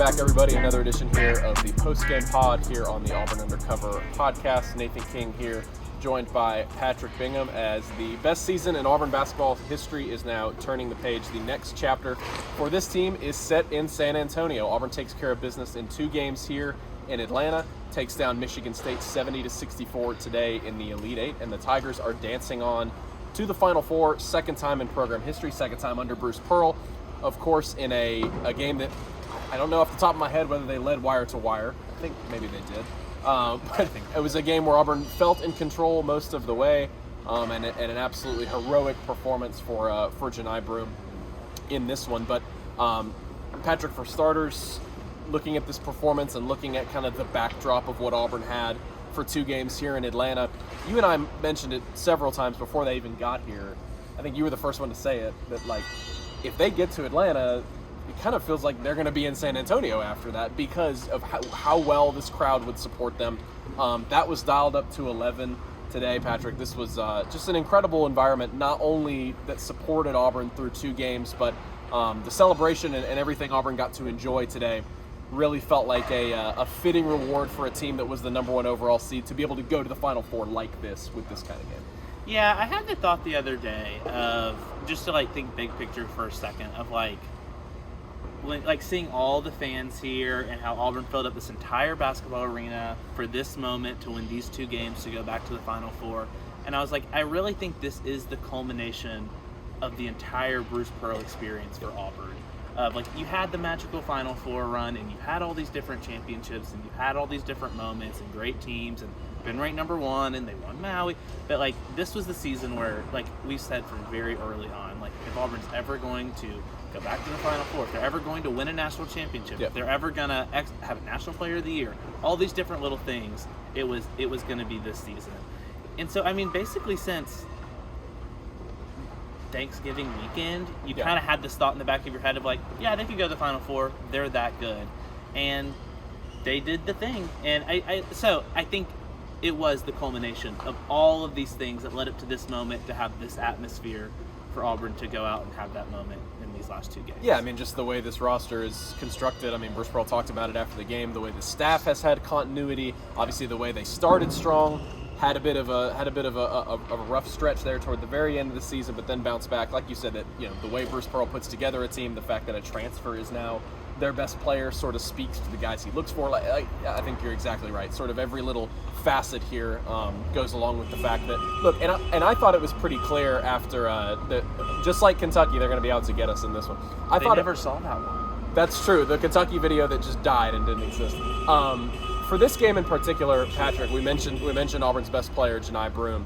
back, everybody. Another edition here of the Postgame Pod here on the Auburn Undercover podcast. Nathan King here, joined by Patrick Bingham, as the best season in Auburn basketball history is now turning the page. The next chapter for this team is set in San Antonio. Auburn takes care of business in 2 games here in Atlanta, takes down Michigan State 70-64 today in the Elite Eight, and the Tigers are dancing on to the Final Four, second time in program history, second time under Bruce Pearl. Of course, in a game that I don't know off the top of my head whether they led wire to wire. I think maybe they did. But it was a game where Auburn felt in control most of the way, and an absolutely heroic performance for Johni Broome in this one. But Patrick, for starters, looking at this performance and looking at kind of the backdrop of what Auburn had for 2 games here in Atlanta, you and I mentioned it several times before they even got here. I think you were the first one to say it, that like, if they get to Atlanta, it kind of feels like they're going to be in San Antonio after that because of how well this crowd would support them. That was dialed up to 11 today, Patrick. This was just an incredible environment, not only that supported Auburn through 2 games, but the celebration and everything Auburn got to enjoy today really felt like a fitting reward for a team that was the number 1 overall seed to be able to go to the Final Four like this with this kind of game. Yeah, I had the thought the other day of, just to like think big picture for a second, of like seeing all the fans here and how Auburn filled up this entire basketball arena for this moment to win these 2 games to go back to the Final Four. And I was like, I really think this is the culmination of the entire Bruce Pearl experience for Auburn. Like, you had the magical Final Four run, and you had all these different championships, and you had all these different moments and great teams, and been ranked number 1, and they won Maui. But like, this was the season where, like we said from very early on, like, if Auburn's ever going to go back to the Final Four, if they're ever going to win a national championship, if they're ever gonna have a National Player of the Year, all these different little things, it was going to be this season. And so, I mean, basically since Thanksgiving weekend, you kind of had this thought in the back of your head of like, yeah, they could go to the Final Four. They're that good, and they did the thing. And so I think it was the culmination of all of these things that led up to this moment, to have this atmosphere for Auburn to go out and have that moment in these last 2 games. Yeah, I mean, just the way this roster is constructed. I mean, Bruce Pearl talked about it after the game. The way the staff has had continuity. Obviously, the way they started strong. Had a bit of a rough stretch there toward the very end of the season, but then bounced back. Like you said, that the way Bruce Pearl puts together a team, the fact that a transfer is now their best player sort of speaks to the guys he looks for. I think you're exactly right. Sort of every little facet here goes along with the fact that, look, and I thought it was pretty clear after just like Kentucky, they're going to be out to get us in this one. I never saw that one. That's true. The Kentucky video that just died and didn't exist. For this game in particular, Patrick, we mentioned Auburn's best player, Johni Broome.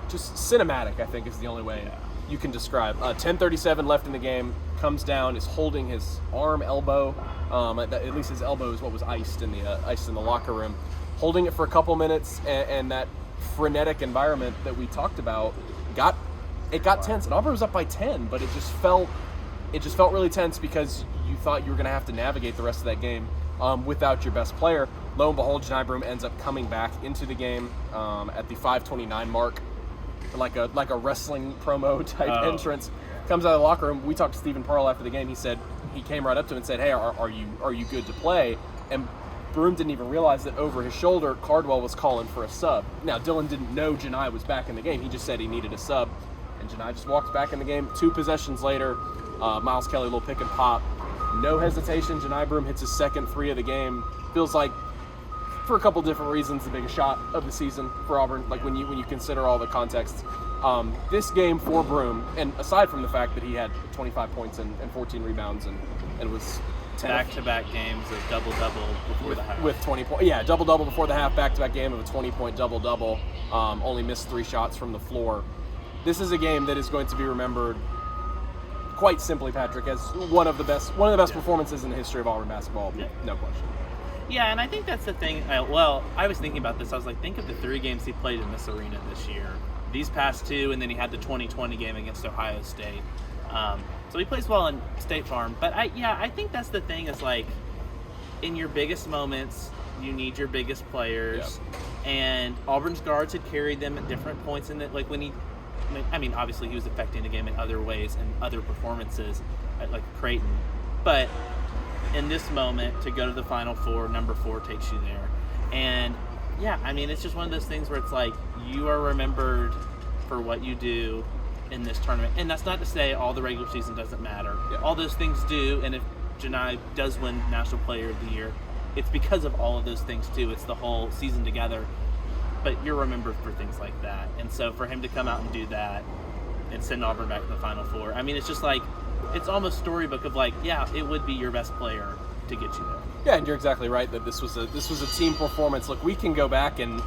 Just cinematic, I think, is the only way you can describe. 10:37 left in the game, comes down, is holding his elbow. At least his elbow is what was iced in the locker room. Holding it for a couple minutes, and that frenetic environment that we talked about got tense. And Auburn was up by 10, but it just felt really tense because you thought you were going to have to navigate the rest of that game without your best player. Lo and behold, Johni Broome ends up coming back into the game at the 5:29 mark, like a wrestling promo type entrance. Comes out of the locker room. We talked to Stephen Pearl after the game. He said he came right up to him and said, "Hey, are you good to play?" And Broome didn't even realize that over his shoulder, Cardwell was calling for a sub. Now, Dylan didn't know Johni was back in the game. He just said he needed a sub, and Johni just walked back in the game. 2 possessions later, Miles Kelly, little pick and pop. No hesitation, Johni Broome hits his second 3 of the game. Feels like, for a couple different reasons, the biggest shot of the season for Auburn, like when you consider all the context. This game for Broome, and aside from the fact that he had 25 points and 14 rebounds and was back-to-back games of double-double before the half. With 20 points. Yeah, double-double before the half, back-to-back game of a 20-point double-double. Only missed 3 shots from the floor. This is a game that is going to be remembered quite simply, Patrick, as one of the best performances in the history of Auburn basketball. Yeah. No question. Yeah, and I think that's the thing. I was thinking about this. I was like, think of the 3 games he played in this arena this year. These past 2, and then he had the 2020 game against Ohio State. So he plays well in State Farm. But I think that's the thing, is like, in your biggest moments, you need your biggest players. Yep. And Auburn's guards had carried them at different points in it. Like when obviously he was affecting the game in other ways and other performances, like Creighton. But in this moment to go to the Final Four, number 4 takes you there. And yeah, I mean, it's just one of those things where it's like you are remembered for what you do in this tournament. And that's not to say all the regular season doesn't matter. Yeah. All those things do, and if Johni does win National Player of the Year, it's because of all of those things too. It's the whole season together. But you're remembered for things like that. And so for him to come out and do that and send Auburn back to the Final Four, I mean, it's just like, it's almost storybook of like, yeah, it would be your best player to get you there. Yeah, and you're exactly right that this was a team performance. Look, we can go back and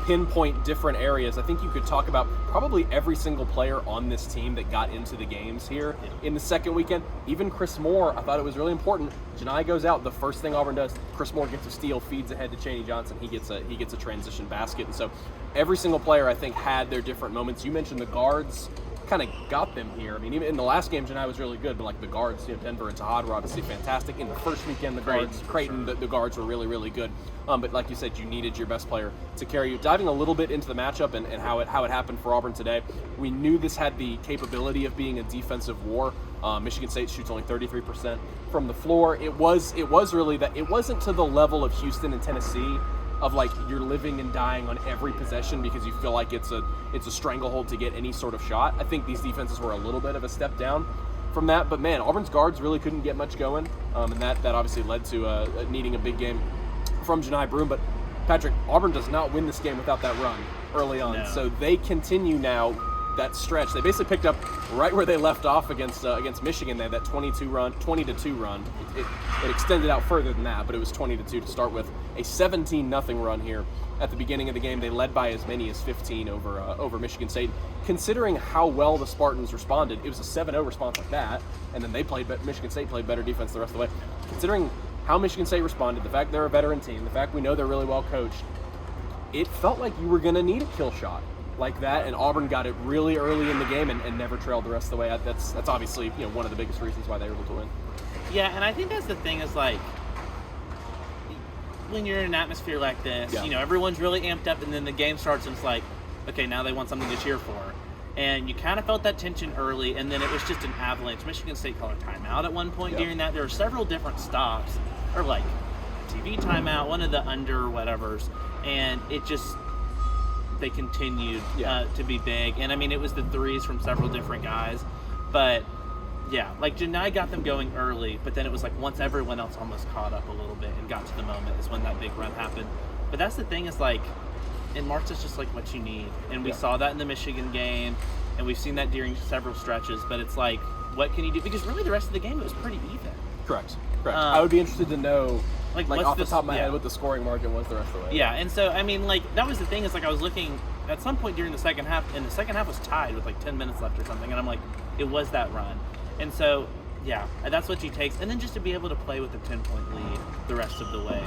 pinpoint different areas. I think you could talk about probably every single player on this team that got into the games here in the second weekend. Even Chris Moore, I thought it was really important. Johni goes out, the first thing Auburn does, Chris Moore gets a steal, feeds ahead to Chaney Johnson. He gets a transition basket. And so every single player, I think, had their different moments. You mentioned the guards kind of got them here. I mean, even in the last game, Johni was really good, but like the guards, Denver and Tahad were obviously fantastic. In the first weekend, the guards, Creighton, the guards were really, really good. But like you said, you needed your best player to carry you. Diving a little bit into the matchup and how it happened for Auburn today, we knew this had the capability of being a defensive war. Michigan State shoots only 33% from the floor. It was really that. It wasn't to the level of Houston and Tennessee, of like you're living and dying on every possession because you feel like it's a stranglehold to get any sort of shot. I think these defenses were a little bit of a step down from that, but man, Auburn's guards really couldn't get much going, and that obviously led to needing a big game from Johni Broome. But Patrick, Auburn does not win this game without that run early on, so they continue now that stretch. They basically picked up right where they left off against Michigan. They had that 20-2 run. It extended out further than that, but it was 20-2 to start with. A 17-0 run here at the beginning of the game. They led by as many as 15 over Michigan State. Considering how well the Spartans responded, it was a 7-0 response like that, and then Michigan State played better defense the rest of the way. Considering how Michigan State responded, the fact they're a veteran team, the fact we know they're really well coached, it felt like you were going to need a kill shot like that, and Auburn got it really early in the game and never trailed the rest of the way. That's obviously one of the biggest reasons why they were able to win. Yeah, and I think that's the thing is like when you're in an atmosphere like this, everyone's really amped up, and then the game starts and it's like, okay, now they want something to cheer for. And you kind of felt that tension early, and then it was just an avalanche. Michigan State called a timeout at one point during that. There were several different stops, or like a TV timeout, one of the under whatevers, and it just, they continued to be big. And I mean, it was the threes from several different guys, but yeah, like Johni got them going early, but then it was like once everyone else almost caught up a little bit and got to the moment is when that big run happened. But that's the thing is like, in March it's just like what you need. And we saw that in the Michigan game, and we've seen that during several stretches, but it's like, what can you do? Because really the rest of the game, it was pretty even. Correct. I would be interested to know, like off the top of my head, what the scoring margin was the rest of the way. Yeah, and so, I mean, like, that was the thing is, like, I was looking at some point during the second half, and the second half was tied with, like, 10 minutes left or something, and I'm like, it was that run. And so, yeah, that's what you take. And then just to be able to play with a 10-point lead the rest of the way,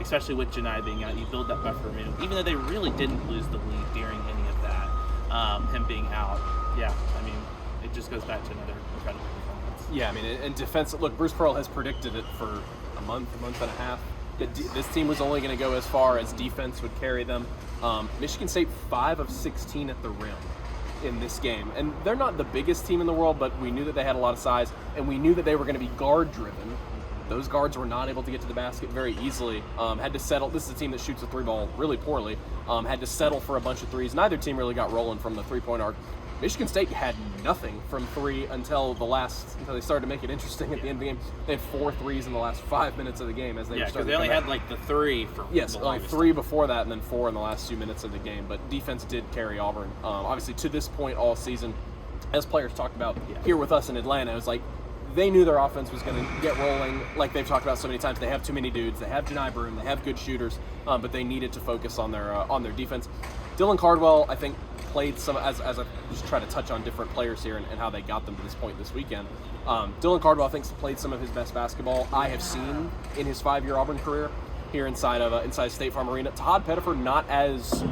especially with Johni being out, you build that buffer room. Even though they really didn't lose the lead during any of that, him being out, yeah, I mean, it just goes back to another incredible performance. Yeah, I mean, and defense, look, Bruce Pearl has predicted it for a month and a half. This team was only going to go as far as defense would carry them. Michigan State 5 of 16 at the rim in this game. And they're not the biggest team in the world, but we knew that they had a lot of size, and we knew that they were going to be guard-driven. Those guards were not able to get to the basket very easily. Had to settle. This is a team that shoots the three ball really poorly. Had to settle for a bunch of threes. Neither team really got rolling from the three-point arc. Michigan State had nothing from three until they started to make it interesting at the end of the game. They had 4 threes in the last 5 minutes of the game as they because they only had like the 3 for only 3 before that, and then 4 in the last 2 minutes of the game. But defense did carry Auburn. Obviously, to this point all season, as players talked about here with us in Atlanta, it was like they knew their offense was going to get rolling. Like they've talked about so many times, they have too many dudes. They have Johni Broome. They have good shooters, but they needed to focus on their defense. Dylan Cardwell, I think, played some, as I just try to touch on different players here and how they got them to this point this weekend. Dylan Cardwell, I think, played some of his best basketball I have seen in his 5-year Auburn career here inside State Farm Arena. Todd Pettiford, not as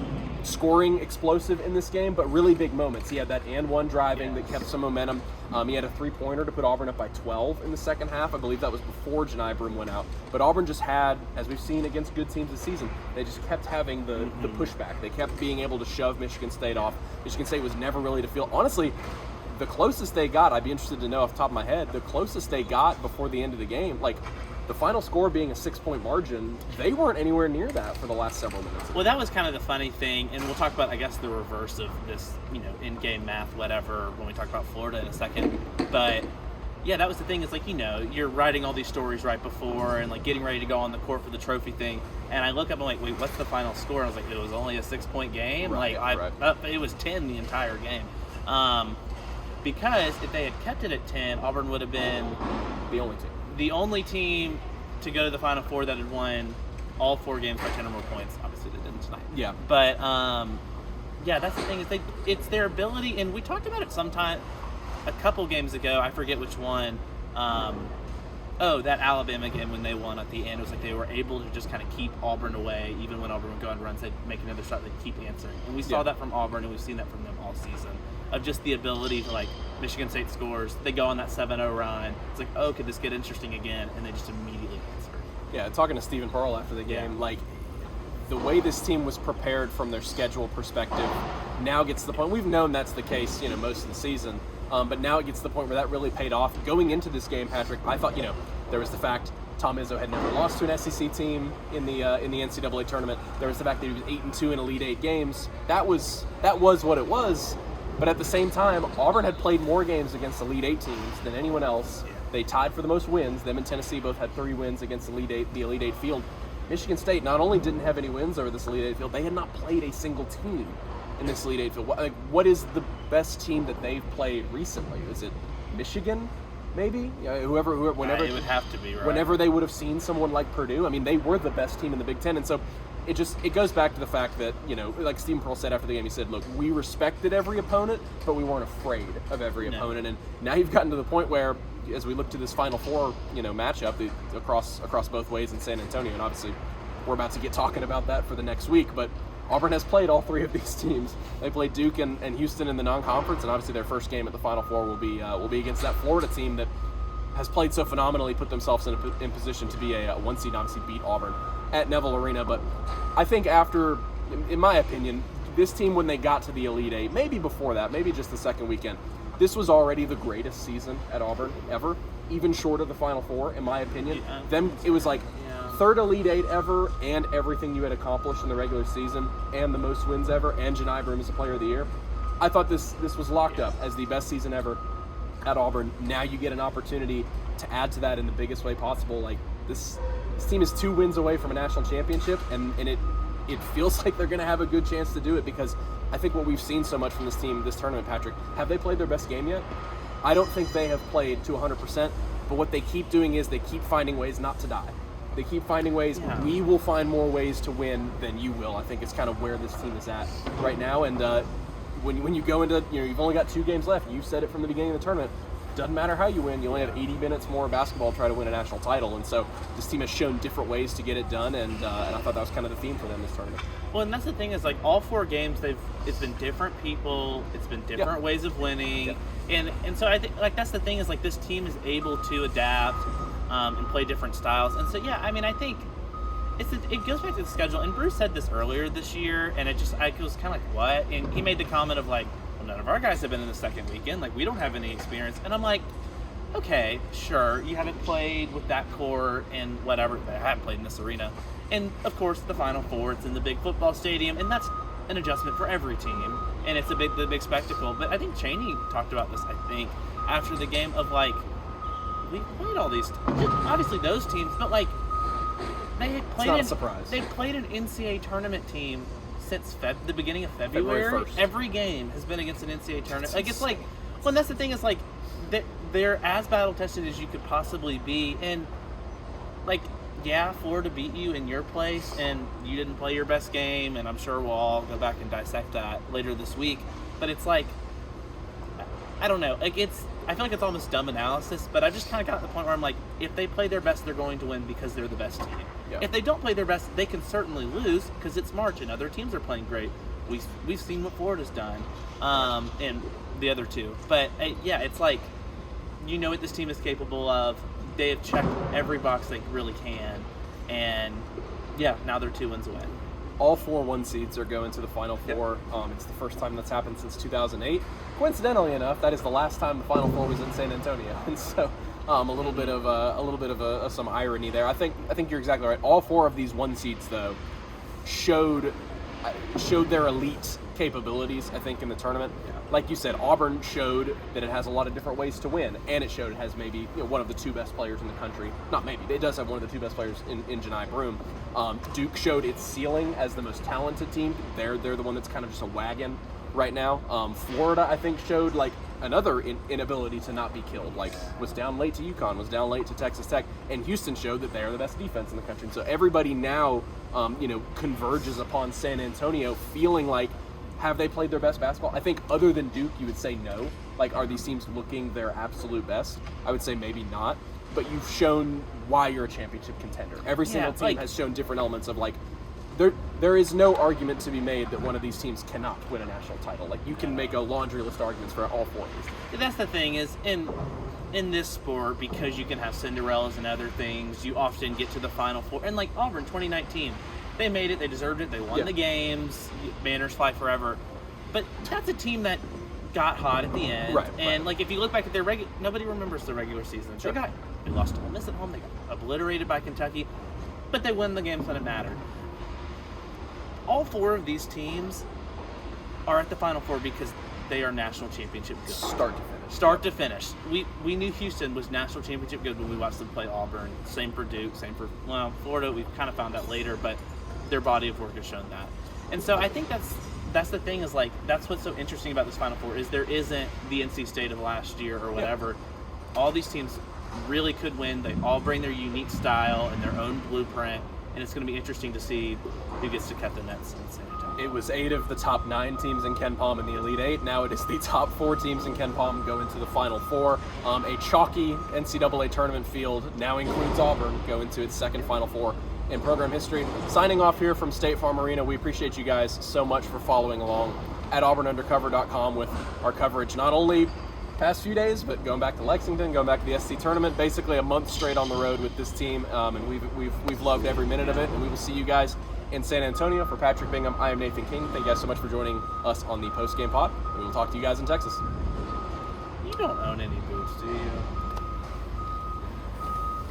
scoring explosive in this game, but really big moments. He had that and one driving that kept some momentum. He had a 3-pointer to put Auburn up by 12 in the second half. I believe that was before Johni Broome went out. But Auburn just had, as we've seen against good teams this season, they just kept having the pushback. They kept being able to shove Michigan State off. Michigan State was never really to feel. Honestly, the closest they got, I'd be interested to know off the top of my head, the closest they got before the end of the game, like the final score being a 6-point margin, they weren't anywhere near that for the last several minutes. Well, that was kind of the funny thing, and we'll talk about, I guess, the reverse of this, in-game math, whatever, when we talk about Florida in a second. But yeah, that was the thing. It's like, you're writing all these stories right before and like getting ready to go on the court for the trophy thing. And I look up and I'm like, wait, what's the final score? And I was like, it was only a 6-point game. Right, It was 10 the entire game. Because if they had kept it at 10, Auburn would have been the only team to go to the Final Four that had won all 4 games by 10 or more points. Obviously, they didn't tonight. Yeah. But yeah, that's the thing is it's their ability, and we talked about it sometime a couple games ago. I forget which one. That Alabama game when they won at the end. It was like they were able to just kind of keep Auburn away, even when Auburn would go on runs. They'd make another shot. They'd keep answering, and we saw that from Auburn, and we've seen that from them all season. Of just the ability to, like, Michigan State scores, they go on that 7-0 run. It's like, oh, could this get interesting again? And they just immediately answer. Yeah, talking to Stephen Pearl after the game, like, the way this team was prepared from their schedule perspective now gets to the point. We've known that's the case, most of the season. But now it gets to the point where that really paid off. Going into this game, Patrick, I thought, there was the fact Tom Izzo had never lost to an SEC team in the NCAA tournament. There was the fact that he was 8-2 in Elite Eight games. That was what it was. But at the same time, Auburn had played more games against Elite Eight teams than anyone else. They tied for the most wins. Them and Tennessee both had 3 wins against the Elite Eight field. Michigan State not only didn't have any wins over this Elite Eight field, they had not played a single team in this Elite Eight field. What is the best team that they've played recently? Is it Michigan, maybe? Whenever it would have to be, right? Whenever they would have seen someone like Purdue, I mean, they were the best team in the Big Ten, and so it goes back to the fact that, like Stephen Pearl said after the game, he said, look, we respected every opponent, but we weren't afraid of every opponent. And now you've gotten to the point where, as we look to this Final Four, matchup across both ways in San Antonio, and obviously we're about to get talking about that for the next week, but Auburn has played all 3 of these teams. They played Duke and Houston in the non-conference, and obviously their first game at the Final Four will be against that Florida team that has played so phenomenally, put themselves in position to be a 1 seed, obviously beat Auburn at Neville Arena. But I think after, in my opinion, this team, when they got to the Elite Eight, maybe before that, maybe just the second weekend, this was already the greatest season at Auburn ever, even short of the Final Four, in my opinion. It was like third Elite Eight ever, and everything you had accomplished in the regular season, and the most wins ever, and Johni Broome as a Player of the Year. I thought this was locked up as the best season ever at Auburn. Now you get an opportunity to add to that in the biggest way possible. Like, this team is 2 wins away from a national championship, and it feels like they're going to have a good chance to do it, because I think what we've seen so much from this team this tournament, Patrick, have they played their best game yet? I don't think they have played to 100%, but what they keep doing is they keep finding ways not to die. They keep finding ways. Yeah. We will find more ways to win than you will. I think it's kind of where this team is at right now. And when you go into, you've only got 2 games left. You've said it from the beginning of the tournament. Doesn't matter how you win. You only have 80 minutes more basketball to try to win a national title. And so this team has shown different ways to get it done. And I thought that was kind of the theme for them this tournament. Well, and that's the thing is, like, all 4 games, it's been different people. It's been different ways of winning. And so I think, like, that's the thing is, like, this team is able to adapt and play different styles. And so, yeah, I mean, I think it goes back to the schedule. And Bruce said this earlier this year, and I was kind of like, what? And he made the comment of, like, well, none of our guys have been in the second weekend. Like, we don't have any experience. And I'm like, okay, sure, you haven't played with that core and whatever. I haven't played in this arena. And, of course, the Final Four, it's in the big football stadium, and that's an adjustment for every team. And it's the big spectacle. But I think Cheney talked about this, after the game of, like, we played all these, obviously those teams, but, like, they had played. It's not a surprise. They played an NCAA tournament team since the beginning of February. Every game has been against an NCAA tournament. Like, it's like, well, and that's the thing is, like, they're as battle tested as you could possibly be, and, like, yeah, Florida beat you in your place, and you didn't play your best game, and I'm sure we'll all go back and dissect that later this week. But it's like, I don't know, like, I feel like it's almost dumb analysis, but I just kind of got to the point where I'm like, if they play their best, they're going to win because they're the best team. Yeah. If they don't play their best, they can certainly lose because it's March and other teams are playing great. We've seen what Florida's done, and the other 2. But yeah, it's like, you know what this team is capable of. They have checked every box they really can, and yeah, now they're 2 wins away. All 4 1 seeds are going to the Final Four. It's the first time that's happened since 2008. Coincidentally enough, that is the last time the Final Four was in San Antonio, and so a little bit of some irony there. I think you're exactly right. All 4 of these 1 seeds though showed their elite capabilities, I think, in the tournament. Yeah. Like you said, Auburn showed that it has a lot of different ways to win, and it showed it has maybe one of the 2 best players in the country. Not maybe, it does have one of the 2 best players in Johni Broome. Duke showed its ceiling as the most talented team. They're the one that's kind of just a wagon right now. Florida, I think, showed like another inability to not be killed. Like, was down late to UConn, was down late to Texas Tech, and Houston showed that they are the best defense in the country. And so everybody now, converges upon San Antonio, feeling like, have they played their best basketball? I think other than Duke, you would say no. Like, are these teams looking their absolute best? I would say maybe not. But you've shown why you're a championship contender. Every single team has shown different elements of, like, there is no argument to be made that one of these teams cannot win a national title. Like, you can make a laundry list of arguments for all 4 of these. That's the thing is, in this sport, because you can have Cinderellas and other things, you often get to the Final Four. And like Auburn 2019, they made it, they deserved it, they won the games, banners fly forever. But that's a team that got hot at the end. Like, if you look back at their nobody remembers the regular season. Sure. They lost to Ole Miss at home, they got obliterated by Kentucky, but they won the games when it mattered. All 4 of these teams are at the Final Four because they are national championship good. Start to finish. We knew Houston was national championship good when we watched them play Auburn. Same for Duke, same for Florida. We've kind of found out later, but their body of work has shown that. And so I think that's the thing, is like, that's what's so interesting about this Final Four, is there isn't the NC State of last year or whatever. Yep. All these teams really could win. They all bring their unique style and their own blueprint, and it's going to be interesting to see who gets to cut the nets in San Antonio. It was 8 of the top 9 teams in Ken Palm in the Elite 8. Now it is the top 4 teams in Ken Palm go into the Final Four. A chalky NCAA tournament field now includes Auburn go into its second Final Four in program history. Signing off here from State Farm Arena. We appreciate you guys so much for following along at auburnundercover.com with our coverage, not only past few days, but going back to Lexington, going back to the SC tournament, basically a month straight on the road with this team, and we've loved every minute of it. And we will see you guys in San Antonio. For Patrick Bingham, I am Nathan King. Thank you guys so much for joining us on the Postgame Pod. We will talk to you guys in Texas. You don't own any boots, do you?